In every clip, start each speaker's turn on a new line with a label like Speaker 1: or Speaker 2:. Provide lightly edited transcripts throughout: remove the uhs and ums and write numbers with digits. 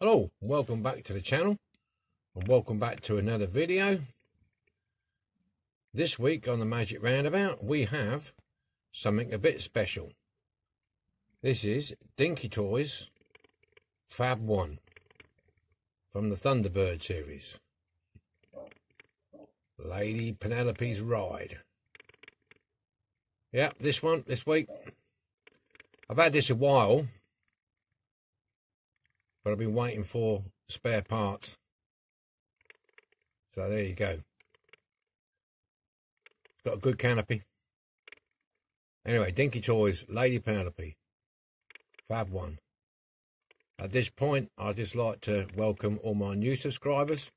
Speaker 1: Hello, welcome back to the channel and welcome back to another video. This week on the Magic Roundabout we have something a bit special. This is Dinky Toys Fab 1 from the Thunderbird series. Lady Penelope's Ride. Yep, this one, this week. I've had this a while, but I've been waiting for spare parts. So there you go. Got a good canopy. Anyway, Dinky Toys, Lady Penelope, Fab 1. At this point, I'd just like to welcome all my new subscribers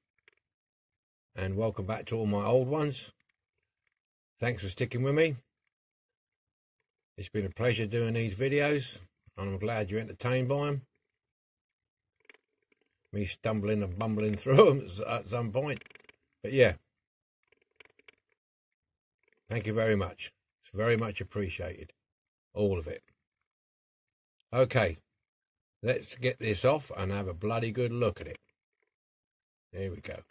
Speaker 1: and welcome back to all my old ones. Thanks for sticking with me. It's been a pleasure doing these videos, and I'm glad you're entertained by them. Me stumbling and bumbling through them at some point. But yeah, thank you very much. It's very much appreciated. All of it. Okay, let's get this off and have a bloody good look at it. Here we go.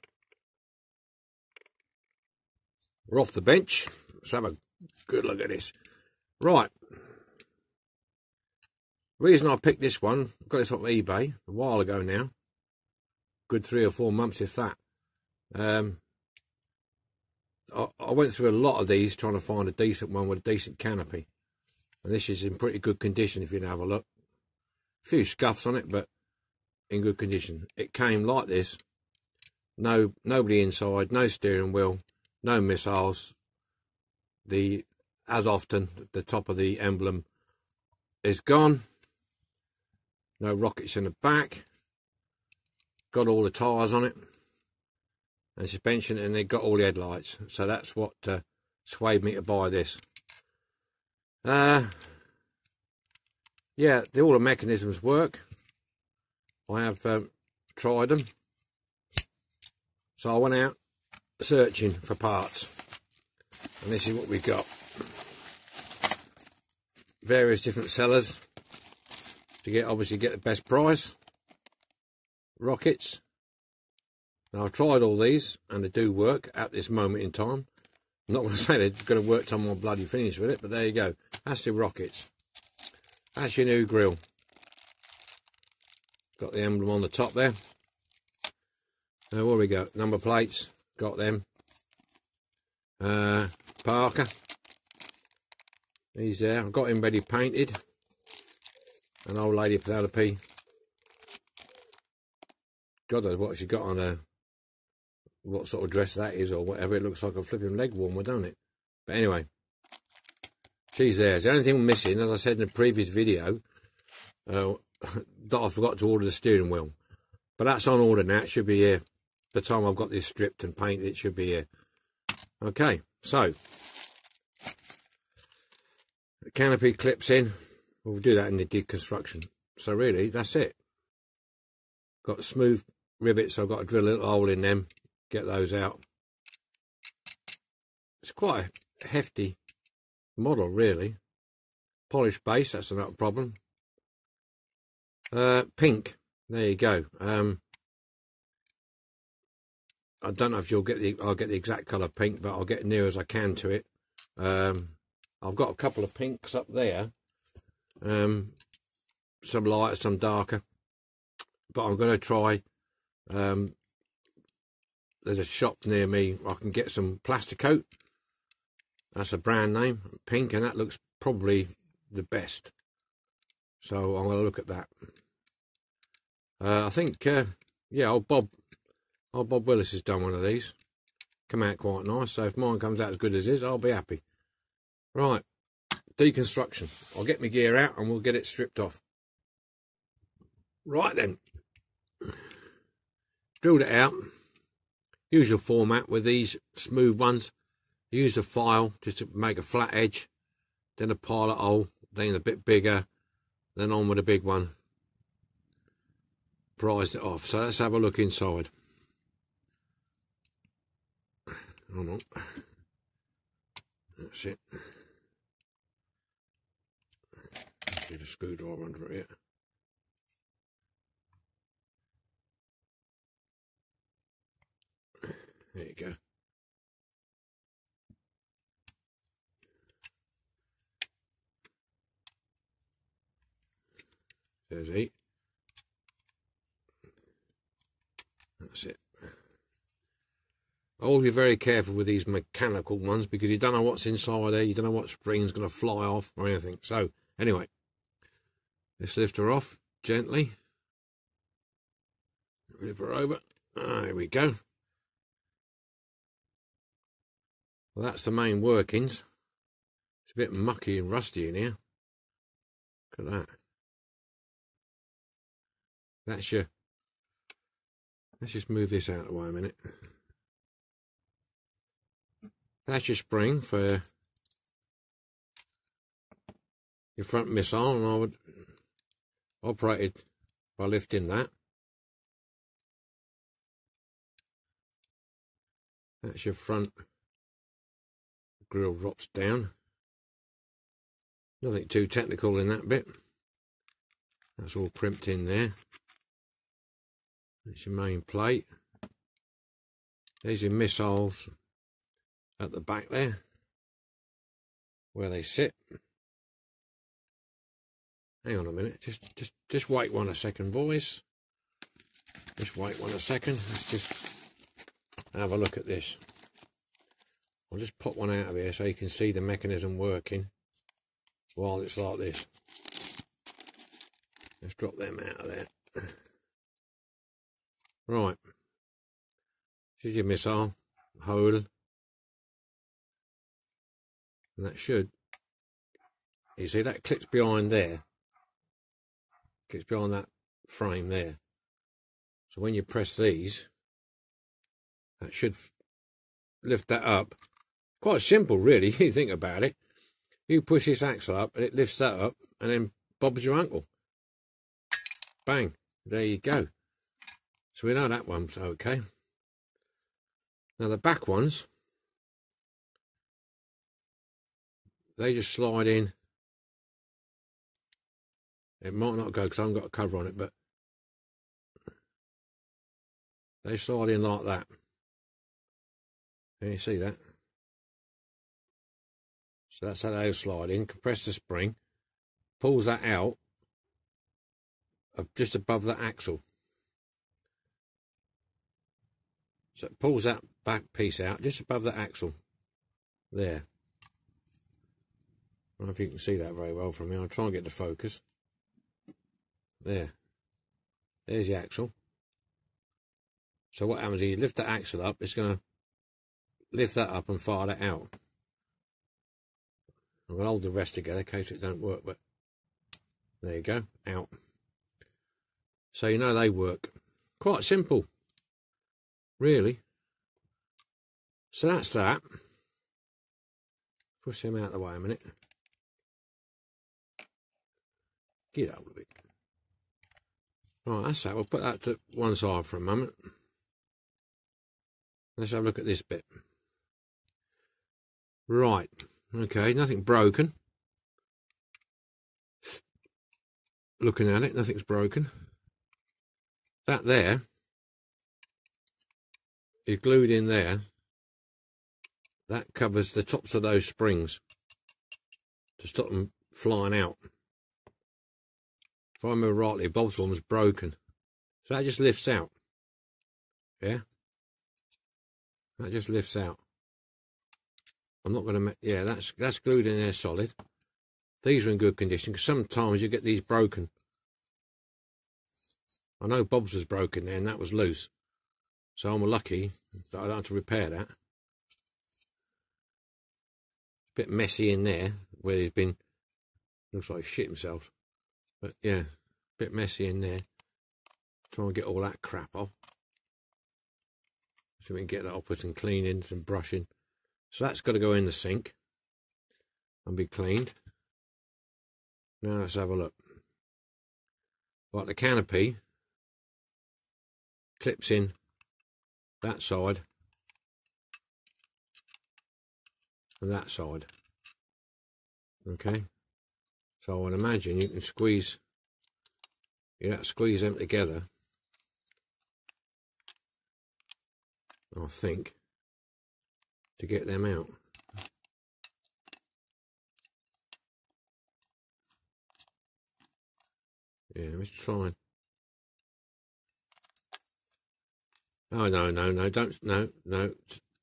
Speaker 1: We're off the bench. Let's have a good look at this. Right. The reason I picked this one, I got this off eBay a while ago now. Good 3 or 4 months, if that. I went through a lot of these trying to find a decent one with a decent canopy. And this is in pretty good condition if you have a look. A few scuffs on it, but in good condition. It came like this. Nobody inside, no steering wheel, no missiles. As often, the top of the emblem is gone. No rockets in the back. Got all the tyres on it and suspension, and they got all the headlights. So that's what swayed me to buy this. Yeah, all the mechanisms work. I have tried them. So I went out searching for parts, and this is what we got. Various different sellers to obviously get the best price. Rockets. Now I've tried all these and they do work at this moment in time. I'm not going to say they're going to work till I'm bloody finished with it, but there you go. That's the rockets. That's your new grill. Got the emblem on the top there. Now what we got? Number plates. Got them. Parker. He's there. I've got him ready painted. An old Lady Penelope. God knows what she got on her, what sort of dress that is or whatever. It looks like a flipping leg warmer, don't it? But anyway, she's there. The only thing missing, as I said in the previous video, that I forgot to order the steering wheel. But that's on order now. It should be here. By the time I've got this stripped and painted, it should be here. Okay, so the canopy clips in. We'll do that in the deconstruction. So really, that's it. Got smooth rivets, so I've got to drill a little hole in them, get those out. It's quite a hefty model, really. Polished base, that's not a problem. Pink, there you go. I don't know if I'll get the exact colour pink, but I'll get near as I can to it. I've got a couple of pinks up there. Some lighter, some darker. But I'm going to try, there's a shop near me, I can get some Plasticoat. That's a brand name, pink, and that looks probably the best. So I'm going to look at that. I think, yeah, old Bob Willis has done one of these. Come out quite nice, so if mine comes out as good as his, I'll be happy. Right, deconstruction. I'll get my gear out and we'll get it stripped off. Right then. Drilled it out. Usual format with these smooth ones. Use a file just to make a flat edge. Then a pilot hole. Then a bit bigger. Then on with a big one. Prized it off. So let's have a look inside. Hold on. That's it. Get a screwdriver under it. There you go. There's 8. That's it. Always be very careful with these mechanical ones because you don't know what's inside there. You don't know what spring's going to fly off or anything. So, anyway, let's lift her off gently. Lift her over. There we go. Well, that's the main workings. It's a bit mucky and rusty in here. Look at that. That's your... Let's just move this out of the way a minute. That's your spring for your front missile, and I would operate it by lifting that. That's your front grill drops down. Nothing too technical in that bit. That's all crimped in there. That's your main plate. There's your missiles at the back there, where they sit. Hang on a minute, just wait a second, boys. Just wait a second. Let's just have a look at this. I'll just pop one out of here so you can see the mechanism working while it's like this. Let's drop them out of there. Right. This is your missile hole. And that should, you see that clips behind there, clips behind that frame there. So when you press these, that should lift that up. Quite simple really, if you think about it. You push this axle up and it lifts that up and then bobs your uncle. Bang, there you go. So we know that one's okay. Now the back ones, they just slide in. It might not go because I haven't got a cover on it, but they slide in like that. Can you see that? So that's how they slide in. Compress the spring, pulls that out just above the axle. So it pulls that back piece out just above the axle. There. I don't know if you can see that very well from here. I'll try and get the focus. There. There's the axle. So what happens is you lift the axle up, it's going to lift that up and fire that out. I'm going to hold the rest together in case it don't work, but there you go, out. So you know they work. Quite simple, really. So that's that. Push him out of the way a minute. Get out of it. Right, that's that. We'll put that to one side for a moment. Let's have a look at this bit. Right. Okay, nothing broken. Looking at it, nothing's broken. That there is glued in there. That covers the tops of those springs to stop them flying out. If I remember rightly, Bob's one was broken. So that just lifts out. Yeah? That just lifts out. I'm not going to... Yeah, that's glued in there solid. These are in good condition, because sometimes you get these broken. I know Bob's was broken there, and that was loose. So I'm lucky that I don't have to repair that. A bit messy in there, where he's been... Looks like he shit himself. But yeah, a bit messy in there. Try and get all that crap off. So we can get that off with some cleaning, some brushing. So that's got to go in the sink and be cleaned. Now let's have a look. Right, the canopy clips in that side and that side. Okay. So I would imagine you can squeeze, squeeze them together. I think. to get them out. Yeah, let's try. Oh, no, don't, no,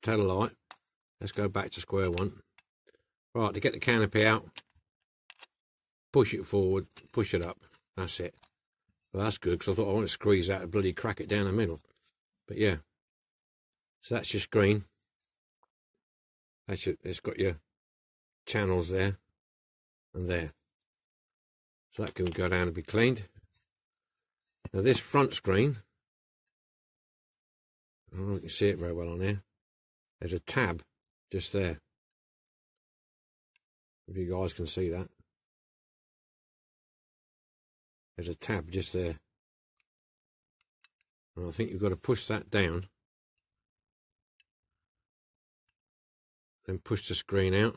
Speaker 1: tell a lie. Let's go back to square one. Right, to get the canopy out, push it forward, push it up. That's it. Well, that's good, because I thought I want to squeeze out and bloody crack it down the middle. But yeah, so that's your screen. It's got your channels there and there. So that can go down and be cleaned. Now this front screen, I don't know if you can see it very well on here. There's a tab just there. If you guys can see that. There's a tab just there. And I think you've got to push that down. Then push the screen out.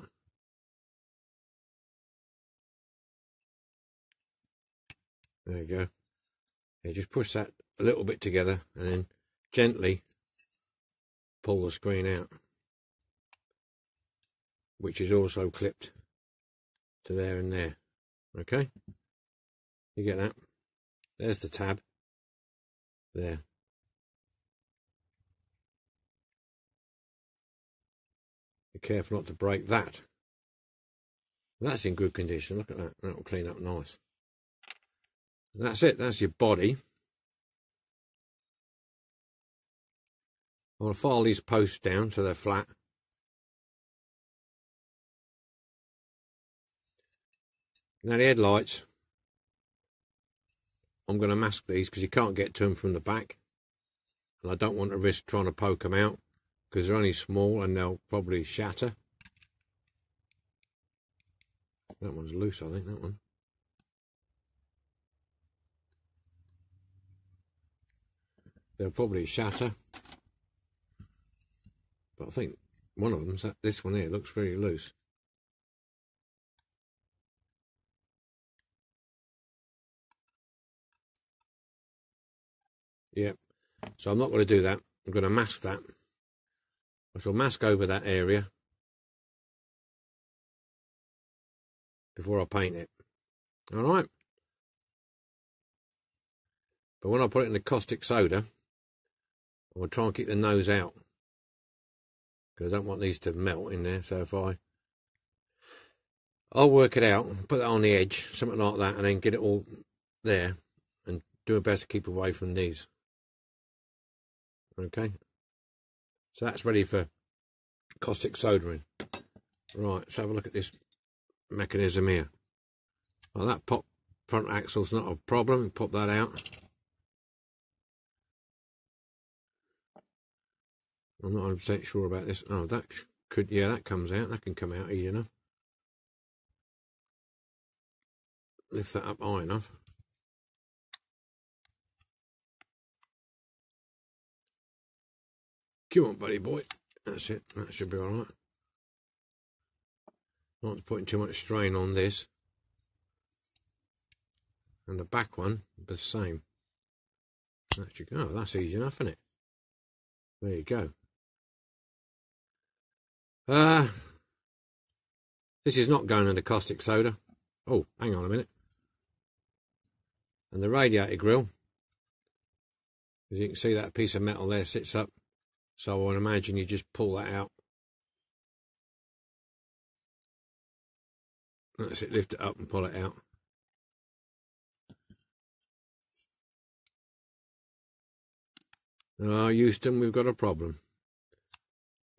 Speaker 1: There you go. Yeah, just push that a little bit together and then gently pull the screen out, which is also clipped to there and there. Okay, you get that? There's the tab there. Be careful not to break that. That's in good condition. Look at that. That'll clean up nice. And that's it. That's your body. I'll file these posts down so they're flat. Now the headlights, I'm going to mask these because you can't get to them from the back. And I don't want to risk trying to poke them out because they're only small and they'll probably shatter. That one's loose, I think, that one. They'll probably shatter. But I think one of them's this one here looks very loose. Yep. So I'm not going to do that. I'm going to mask that. I shall mask over that area before I paint it. All right. But when I put it in the caustic soda, I'm going to try and keep the nose out because I don't want these to melt in there. So if I'll work it out, put that on the edge, something like that, and then get it all there and do my best to keep away from these. Okay. So that's ready for caustic soldering. Right, let's have a look at this mechanism here. Well, that pop front axle's not a problem. Pop that out. I'm not 100% sure about this. Oh, that could, yeah, that comes out. That can come out easy enough. Lift that up high enough. Come on, buddy boy. That's it. That should be all right. Not putting too much strain on this. And the back one, the same. That should go. Oh, that's easy enough, isn't it? There you go. This is not going into caustic soda. Oh, hang on a minute. And the radiator grill, as you can see, that piece of metal there sits up. So I would imagine you just pull that out. That's it, lift it up and pull it out. Oh, Houston, we've got a problem.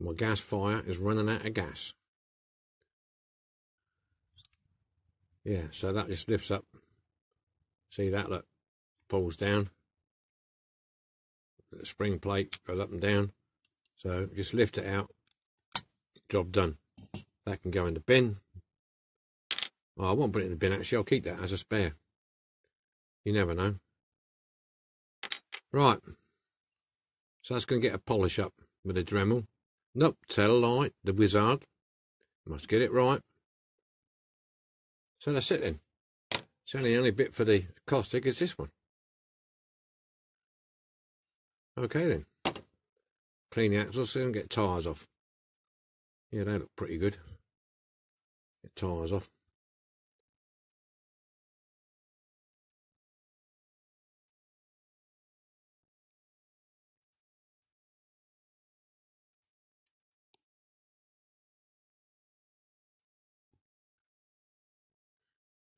Speaker 1: My gas fire is running out of gas. Yeah, so that just lifts up. See that, look, pulls down. The spring plate goes up and down. So just lift it out. Job done. That can go in the bin. Oh, I won't put it in the bin, actually. I'll keep that as a spare. You never know. Right. So that's going to get a polish up with a Dremel. Nope, tell a lie. The wizard. Must get it right. So that's it then. It's only the only bit for the caustic is this one. Okay then. Clean the axle so you don't get tyres off. Yeah, they look pretty good. Get tyres off.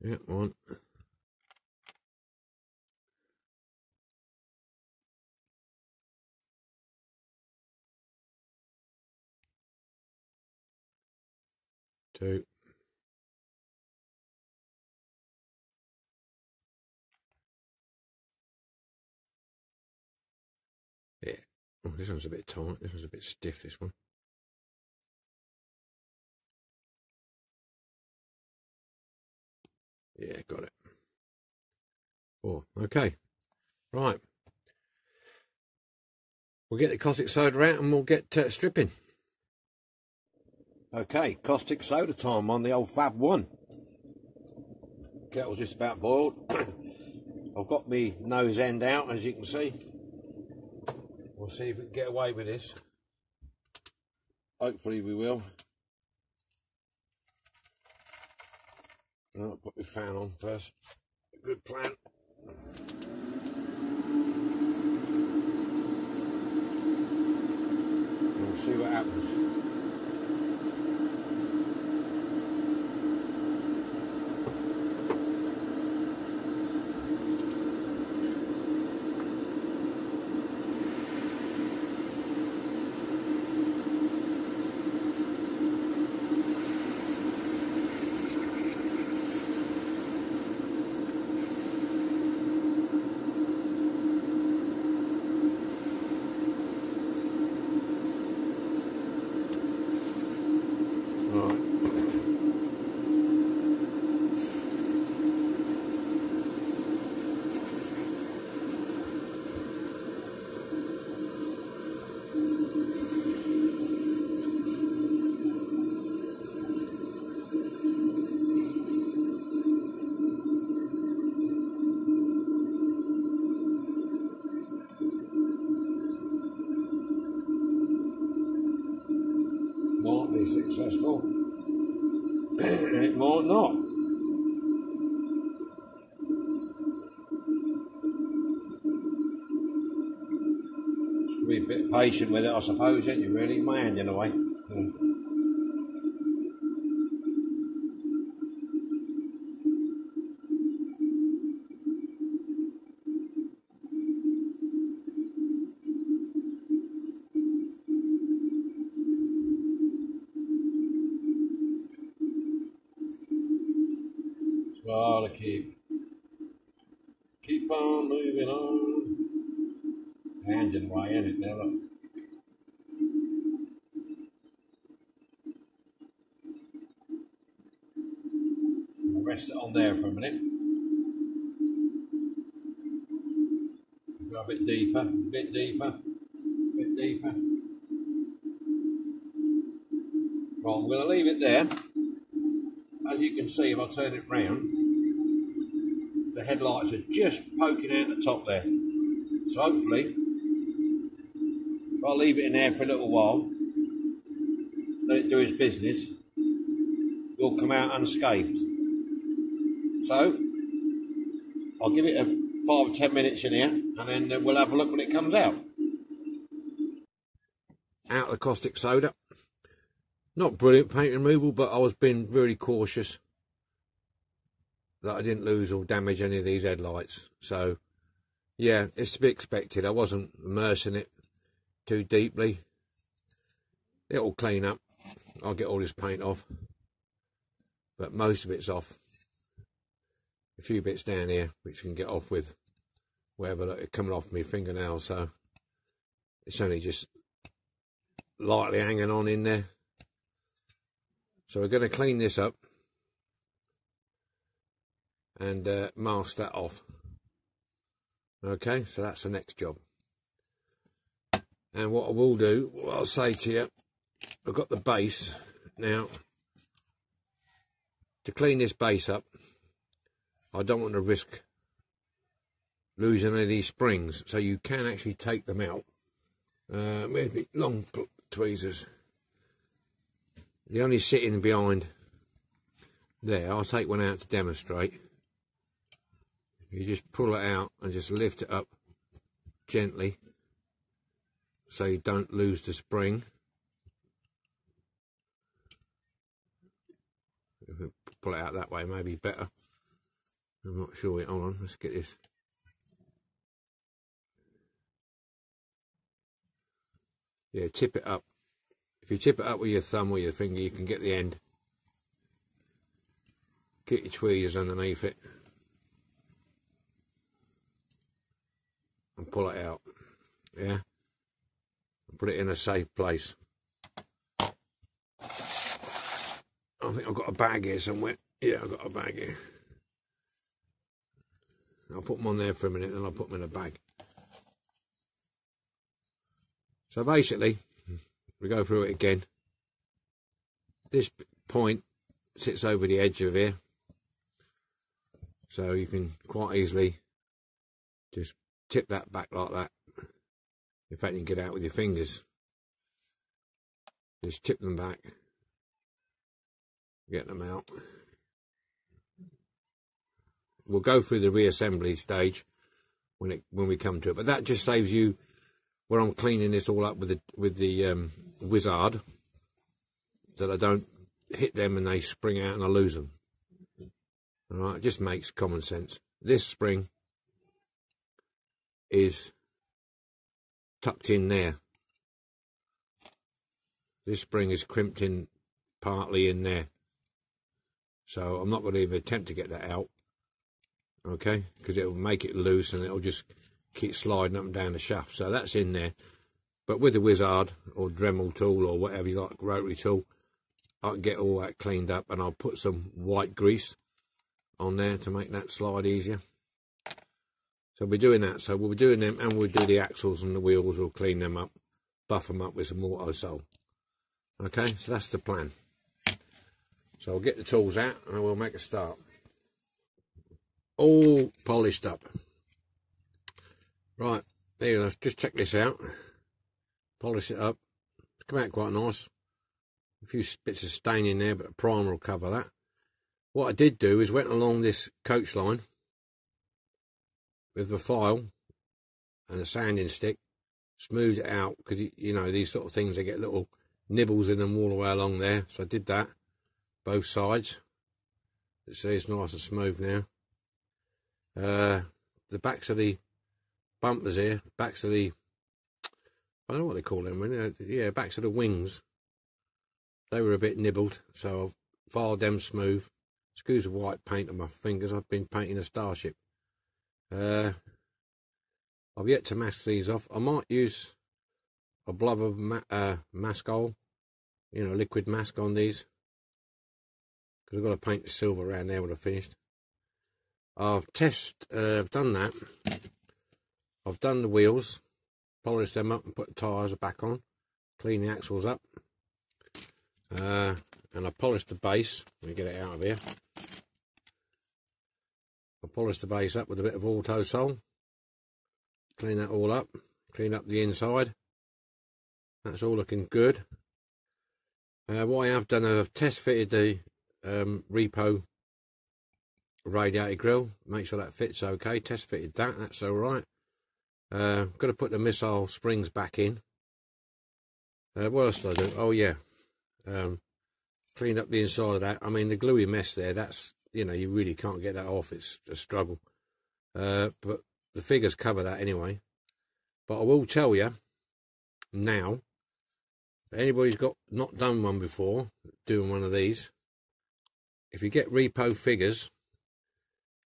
Speaker 1: Yeah, one. Two. Yeah. Oh, this one's a bit tight. This one's a bit stiff, this one. Yeah, got it. 4. Okay. Right. We'll get the caustic soda out and we'll get stripping. Okay, caustic soda time on the old FAB 1. Kettle's just about boiled. I've got my nose end out, as you can see. We'll see if we can get away with this. Hopefully we will. I'll put my fan on first. Good plan. We'll see what happens. Might be successful. It might not. Just be a bit patient with it, I suppose, ain't you, really? My hand in a way. Yeah. Well, to keep on moving on. Hand in the way, ain't it, now, look. I'll rest it on there for a minute. Go a bit deeper, a bit deeper, a bit deeper. Right, I'm going to leave it there. As you can see, if I turn it round, the headlights are just poking out the top there. So hopefully, if I leave it in there for a little while, let it do its business, will come out unscathed. So, I'll give it a 5 or 10 minutes in here, and then we'll have a look when it comes out. Out of the caustic soda. Not brilliant paint removal, but I was being really cautious that I didn't lose or damage any of these headlights. So, yeah, it's to be expected. I wasn't immersing it too deeply. It'll clean up. I'll get all this paint off, but most of it's off. A few bits down here which can get off with whatever, like, coming off my fingernail, so it's only just lightly hanging on in there. So we're going to clean this up and mask that off. Okay, so that's the next job. And what I will do, what I'll say to you, I've got the base now. To clean this base up, I don't want to risk losing any of these springs, so you can actually take them out. Maybe long tweezers. the only sitting behind there, I'll take one out to demonstrate. You just pull it out and just lift it up gently so you don't lose the spring. If we pull it out that way, maybe better. I'm not sure. Hold on, let's get this. Yeah, tip it up. If you tip it up with your thumb or your finger, you can get the end. Get your tweezers underneath it and pull it out. Yeah, and put it in a safe place. I think I've got a bag here somewhere. Yeah, I've got a bag here. I'll put them on there for a minute and I'll put them in a bag. So basically, we go through it again. This point sits over the edge of here, so you can quite easily just tip that back like that. In fact, you can get out with your fingers. Just tip them back, get them out. We'll go through the reassembly stage when we come to it, but that just saves you, where I'm cleaning this all up with the wizard, that I don't hit them and they spring out and I lose them. All right, it just makes common sense. This spring is tucked in there. This spring is crimped in partly in there, so I'm not going to even attempt to get that out, okay, because it will make it loose and it'll just keep sliding up and down the shaft. So that's in there. But with the wizard or Dremel tool or whatever you like, rotary tool, I can get all that cleaned up, and I'll put some white grease on there to make that slide easier. So we're doing that. So we'll be doing them, and we'll do the axles and the wheels. We'll clean them up, buff them up with some auto sol. Okay, so that's the plan. So I'll get the tools out and we'll make a start. All polished up. Right, there you go. Let's just check this out. Polish it up. It's come out quite nice. A few bits of stain in there, but a primer will cover that. What I did do is went along this coach line with the file and a sanding stick, smoothed it out, because you know these sort of things, they get little nibbles in them all the way along there. So I did that, both sides. See, it's nice and smooth now. The backs of the bumpers here, backs of the, I don't know what they call them, yeah, backs of the wings, they were a bit nibbled, so I've filed them smooth. Squeeze of white paint on my fingers. I've been painting a starship. I've yet to mask these off. I might use a blob of mascol, you know, liquid mask on these, because I've got to paint the silver around there when I've finished. I've done that. I've done the wheels, polished them up and put the tyres back on, clean the axles up, and I polished the base. Let me get it out of here. I polished the base up with a bit of auto sol, clean that all up, clean up the inside. That's all looking good. What I have done, I've test fitted the repo radiator grill, make sure that fits okay. Test fitted that, that's all right. Got to put the missile springs back in. What else did I do? Oh yeah, clean up the inside of that. I mean, the gluey mess there, that's, you know, you really can't get that off. It's a struggle. But the figures cover that anyway. But I will tell you now, if anybody's not done one before, doing one of these, if you get repo figures,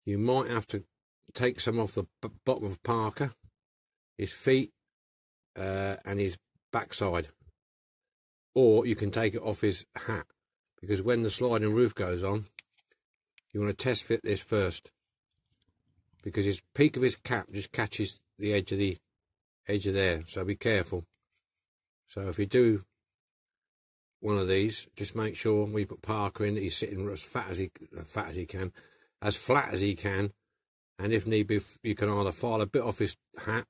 Speaker 1: you might have to take some off the bottom of Parker, his feet, and his backside. Or you can take it off his hat, because when the sliding roof goes on, you want to test fit this first, because his peak of his cap just catches the edge of there, so be careful. So if you do one of these, just make sure when you put Parker in that he's sitting as flat as he can, as flat as he can, and if need be, you can either file a bit off his hat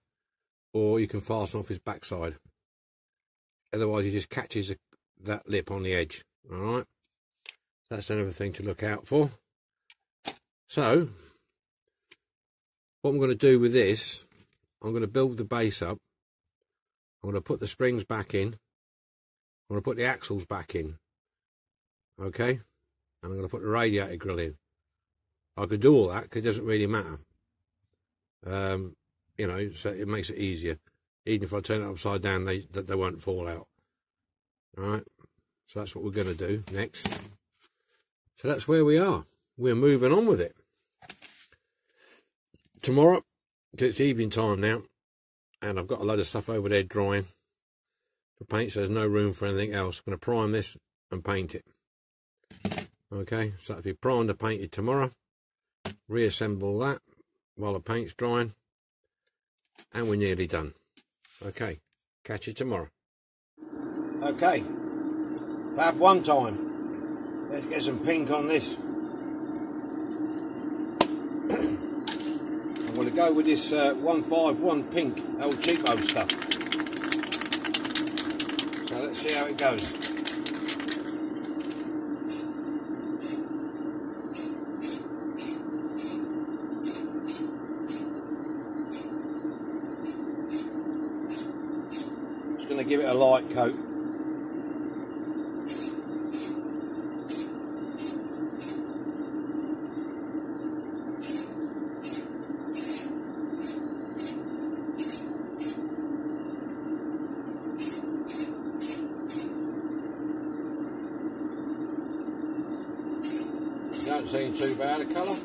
Speaker 1: or you can fasten off his backside. Otherwise he just catches that lip on the edge. All right, that's another thing to look out for. So what I'm going to do with this, I'm going to build the base up. I'm going to put the springs back in. I'm going to put the axles back in. Okay, and I'm going to put the radiator grill in. I could do all that because it doesn't really matter. You know, so it makes it easier. Even if I turn it upside down, they won't fall out. All right, so that's what we're going to do next. So that's where we are. We're moving on with it. Tomorrow, because it's evening time now, and I've got a load of stuff over there drying for paint, so there's no room for anything else. I'm going to prime this and paint it. Okay, so that'll be primed and painted tomorrow. Reassemble that while the paint's drying, and we're nearly done. Okay, catch you tomorrow. Okay, Fab one time. Let's get some pink on this. I'm going to go with this 151 pink, old cheapo stuff. So let's see how it goes. Just going to give it a light coat. Don't seem too bad a colour.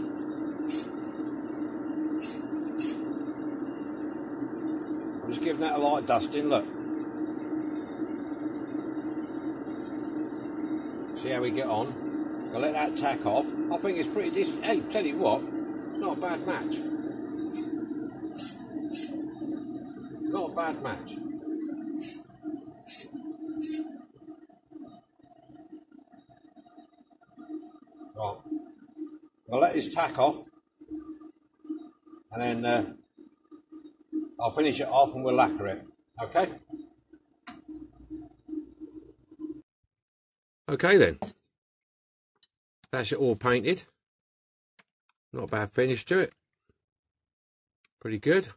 Speaker 1: I'm just giving that a light dusting, look. See how we get on. I'll let that tack off. I think it's pretty decent. Hey, tell you what, it's not a bad match. Not a bad match. Right. I'll let this tack off, and then I'll finish it off and we'll lacquer it. Okay? Okay then. That's it all painted. Not a bad finish to it. Pretty good.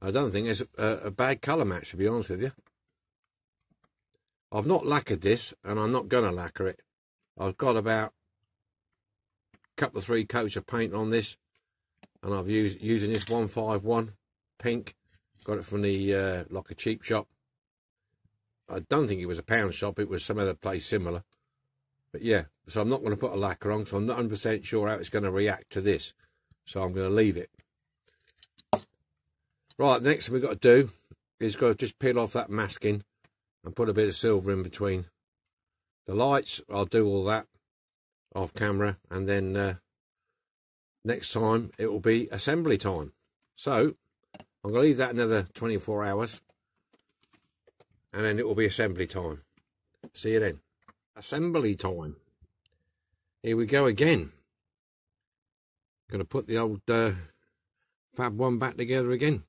Speaker 1: I don't think it's a bad colour match, to be honest with you. I've not lacquered this, and I'm not going to lacquer it. I've got about couple of 3 coats of paint on this, and I've using this 151 pink. Got it from the like a cheap shop. I don't think it was a pound shop, it was some other place similar, but yeah. So I'm not going to put a lacquer on, so I'm not 100% sure how it's going to react to this, so I'm going to leave it. Right, the next thing we've got to do is got to just peel off that masking and put a bit of silver in between the lights. I'll do all that off camera, and then next time it will be assembly time. So I'm going to leave that another 24 hours, and then it will be assembly time. See you then. Assembly time. Here we go again. Going to put the old Fab 1 back together again.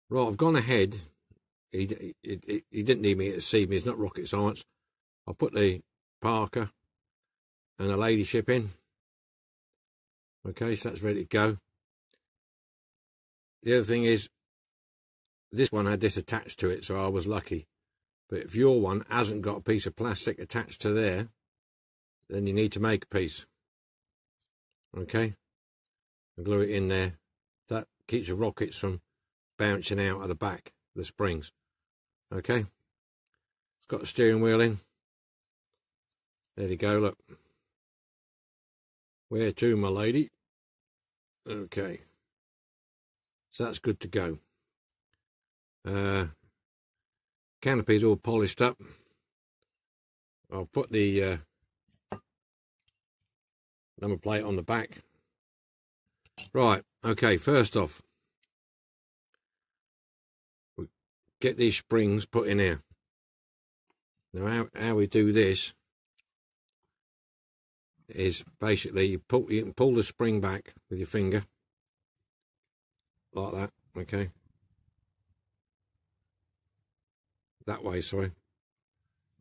Speaker 1: Right, I've gone ahead. He didn't need me to see me. It's not rocket science. I'll put the Parker and a ladyship in. Okay, so that's ready to go. The other thing is, this one had this attached to it, so I was lucky. But if your one hasn't got a piece of plastic attached to there, then you need to make a piece. Okay, and glue it in there. That keeps the rockets from bouncing out of the back, the springs. Okay, it's got the steering wheel in. There you go, look. Where to, my lady? Okay, so that's good to go. Canopy's all polished up. I'll put the number plate on the back. Right, okay, first off, we get these springs put in here. Now how we do this is basically you can pull the spring back with your finger like that. Okay, that way, sorry.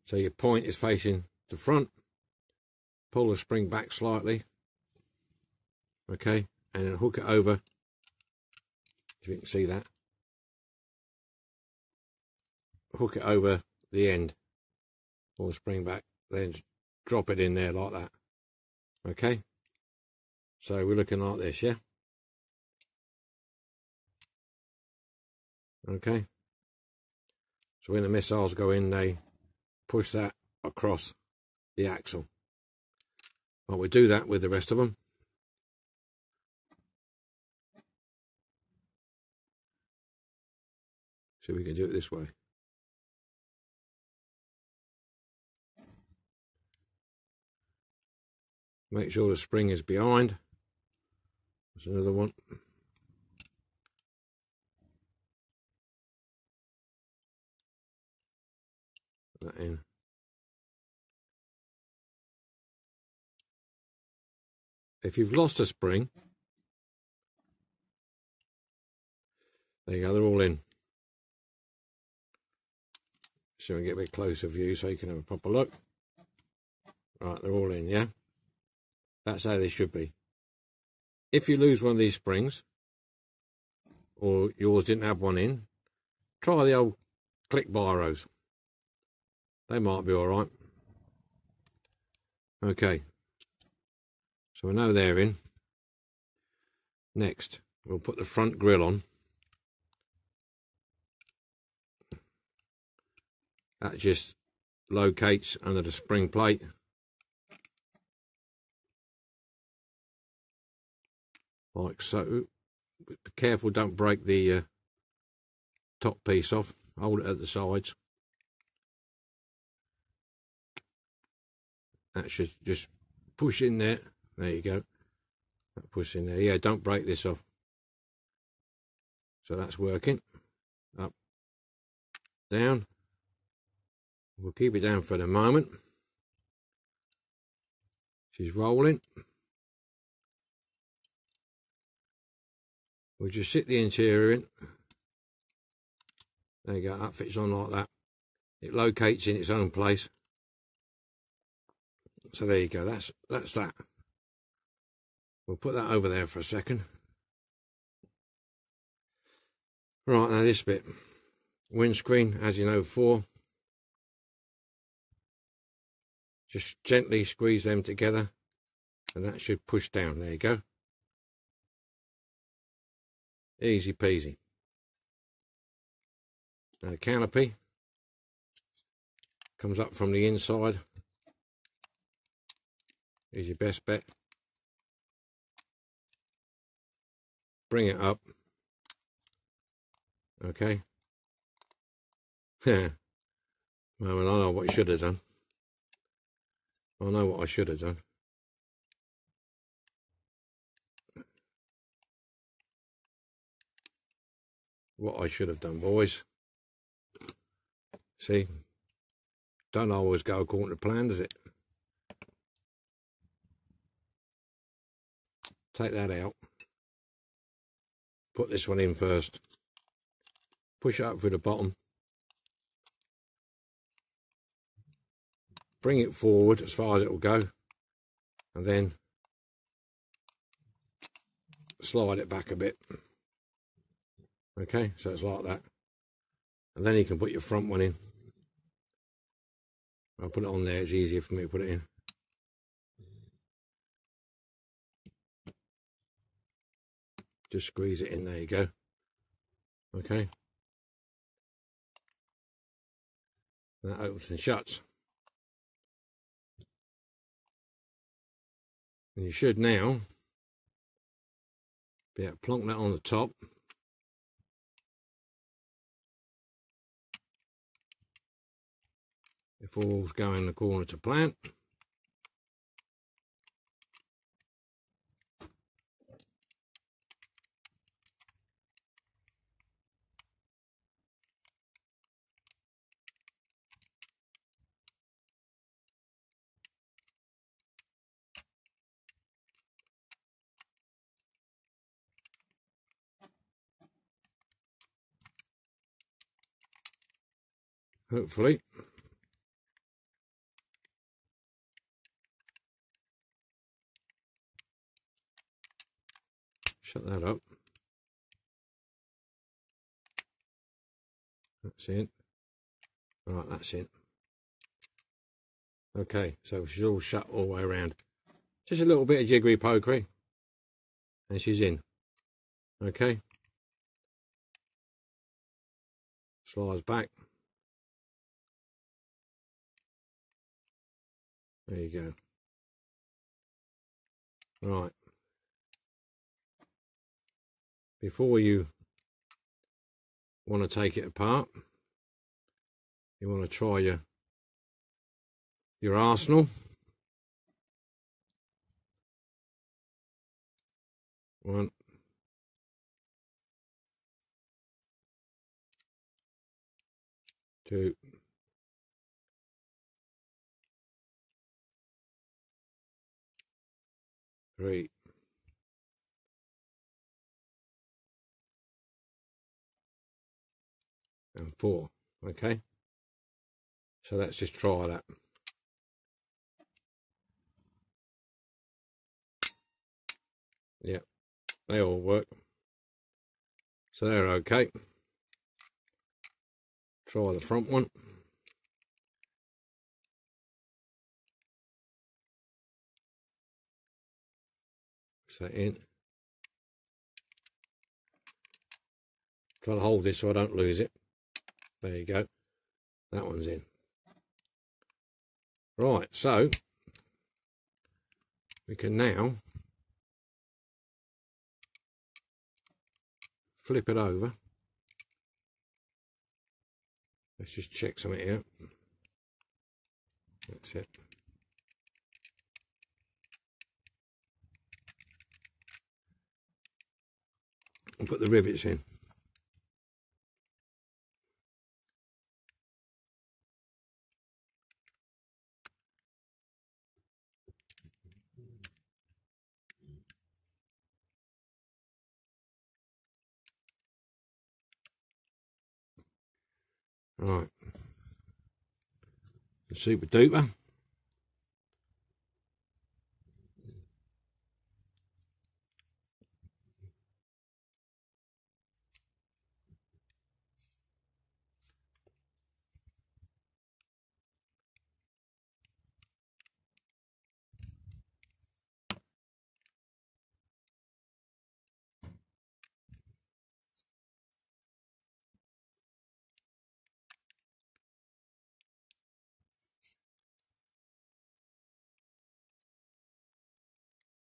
Speaker 1: So your point is facing the front. Pull the spring back slightly. Okay, and then hook it over. If you can see that. Hook it over the end. Pull the spring back. Then drop it in there like that. Okay. So we're looking like this, yeah? Okay. So when the missiles go in, they push that across the axle. Well, we do that with the rest of them. So we can do it this way. Make sure the spring is behind. There's another one. Put that in. If you've lost a spring, there you go, they're all in. So we get a bit closer view so you can have a proper look. Right, they're all in, yeah? That's how they should be. If you lose one of these springs, or yours didn't have one in, try the old click biros. They might be alright. Okay. So we know they're in. Next, we'll put the front grille on. That just locates under the spring plate. Like so. Be careful, don't break the top piece off. Hold it at the sides. That should just push in there. There you go. That push in there. Yeah, don't break this off. So that's working. Up, down. We'll keep it down for the moment. She's rolling. We'll just sit the interior in. There you go, that fits on like that. It locates in its own place. So there you go, that's that. We'll put that over there for a second. Right, now this bit. Windscreen, as you know before. Just gently squeeze them together. And that should push down, there you go. Easy peasy. Now the canopy comes up from the inside. Is your best bet. Bring it up. Okay. Well, I know what you should have done. I know what I should have done. What I should have done, boys. See? Don't always go according to plan, does it? Take that out. Put this one in first. Push it up through the bottom. Bring it forward as far as it will go. And then slide it back a bit. Okay, so it's like that. And then you can put your front one in. I'll put it on there, it's easier for me to put it in. Just squeeze it in, there you go. Okay. That opens and shuts. And you should now be able to plonk that on the top. If all's going according to plan. Hopefully. Shut that up. That's it. Right, that's it. Okay, so she's all shut all the way around. Just a little bit of jiggery pokery, and she's in. Okay. Slides back. There you go. Right. Before you want to take it apart, you want to try your arsenal. One, two, three, and four. Okay, so let's just try that. Yeah, they all work, so they're okay. Try the front one. Set in. Try to hold this so I don't lose it. There you go. That one's in. Right, so we can now flip it over. Let's just check something out. That's it. And put the rivets in. Right. Super duper.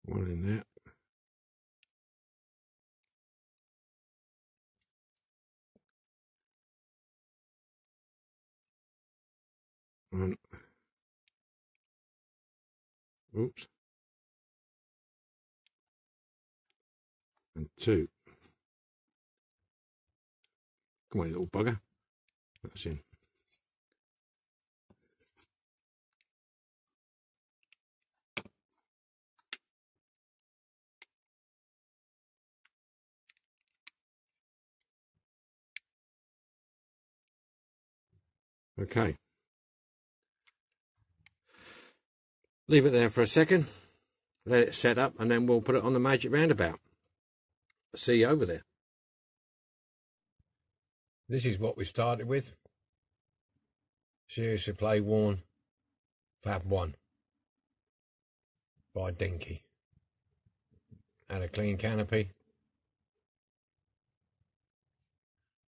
Speaker 1: One in there. One. Oops. And two. Come on, you little bugger. That's in. Okay. Leave it there for a second. Let it set up, and then we'll put it on the magic roundabout. See you over there. This is what we started with. Seriously Play Worn FAB 1 by Dinky. Had a clean canopy.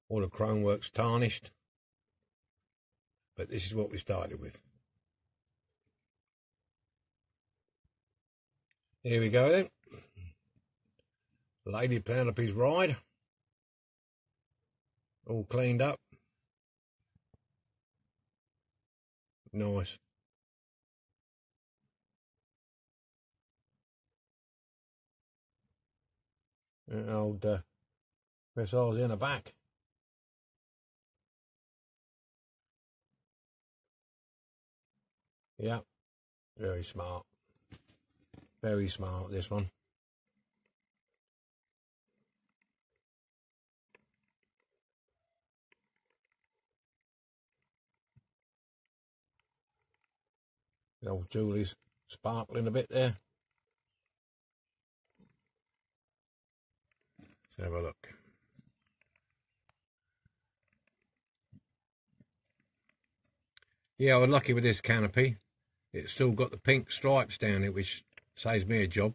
Speaker 1: All the chrome work's tarnished. But this is what we started with. Here we go then. Lady Penelope's ride. All cleaned up. Nice. And old missiles in the back. Yeah, very smart. Very smart, this one. Old Julie's sparkling a bit there. Let's have a look. Yeah, I was lucky with this canopy. It's still got the pink stripes down it, which saves me a job.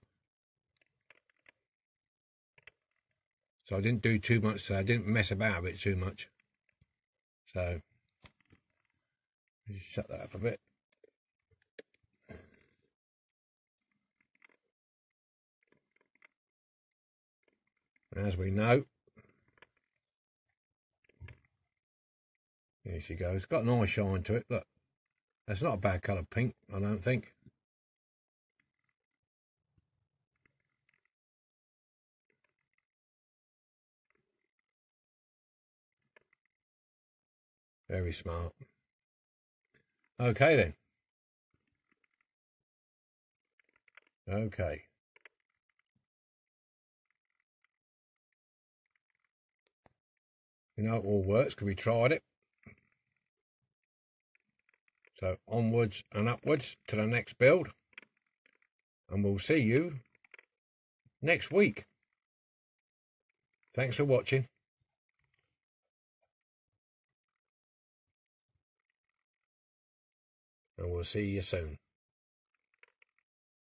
Speaker 1: So I didn't do too much, so I didn't mess about with it too much. So, just shut that up a bit. As we know, here she goes. It's got a nice shine to it. Look, that's not a bad colour pink, I don't think. Very smart. Okay then. Okay. You know, it all works because we tried it. So onwards and upwards to the next build. And we'll see you next week. Thanks for watching. And we'll see you soon.